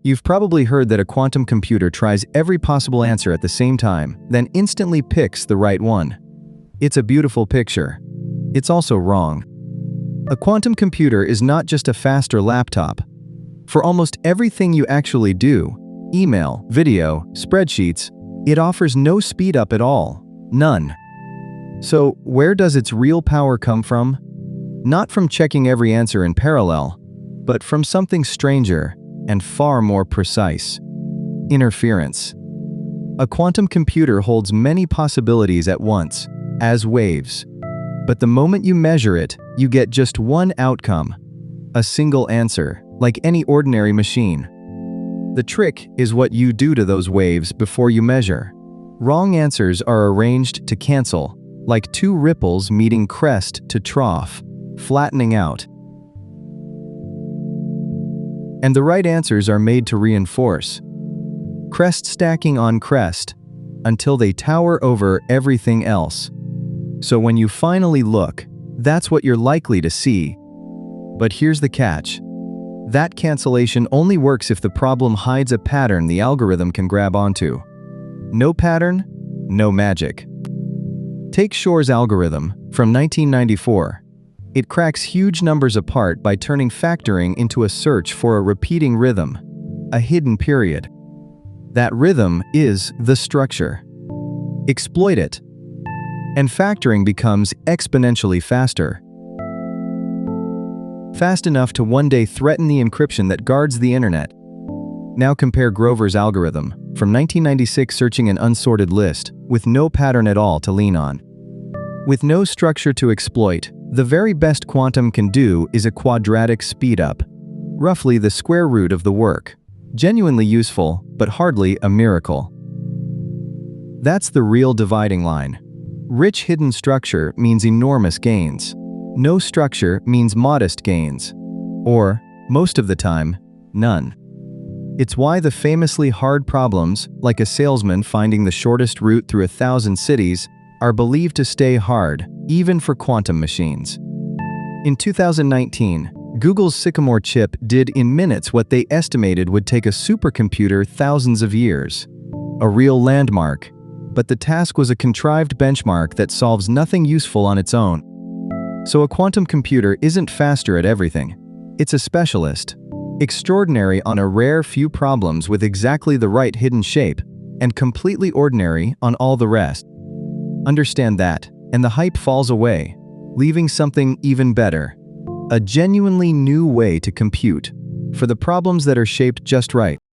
You've probably heard that a quantum computer tries every possible answer at the same time, then instantly picks the right one. It's a beautiful picture. It's also wrong. A quantum computer is not just a faster laptop. For almost everything you actually do, email, video, spreadsheets, it offers no speed up at all. None. So, where does its real power come from? Not from checking every answer in parallel, but from something stranger and far more precise: interference. A quantum computer holds many possibilities at once, as waves. But the moment you measure it, you get just one outcome: a single answer, like any ordinary machine. The trick is what you do to those waves before you measure. Wrong answers are arranged to cancel, like two ripples meeting crest to trough, flattening out. And the right answers are made to reinforce, crest stacking on crest, until they tower over everything else. So when you finally look, that's what you're likely to see. But here's the catch. That cancellation only works if the problem hides a pattern the algorithm can grab onto. No pattern, no magic. Take Shor's algorithm from 1994. It cracks huge numbers apart by turning factoring into a search for a repeating rhythm, a hidden period. That rhythm is the structure. Exploit it, and factoring becomes exponentially faster. Fast enough to one day threaten the encryption that guards the internet. Now compare Grover's algorithm from 1996, searching an unsorted list with no pattern at all to lean on. With no structure to exploit, the very best quantum can do is a quadratic speedup, roughly the square root of the work. Genuinely useful, but hardly a miracle. That's the real dividing line. Rich hidden structure means enormous gains. No structure means modest gains. Or, most of the time, none. It's why the famously hard problems, like a salesman finding the shortest route through 1,000 cities, are believed to stay hard, even for quantum machines. In 2019, Google's Sycamore chip did in minutes what they estimated would take a supercomputer thousands of years. A real landmark. But the task was a contrived benchmark that solves nothing useful on its own. So a quantum computer isn't faster at everything. It's a specialist. Extraordinary on a rare few problems with exactly the right hidden shape, and completely ordinary on all the rest. Understand that, and the hype falls away, leaving something even better. A genuinely new way to compute, for the problems that are shaped just right.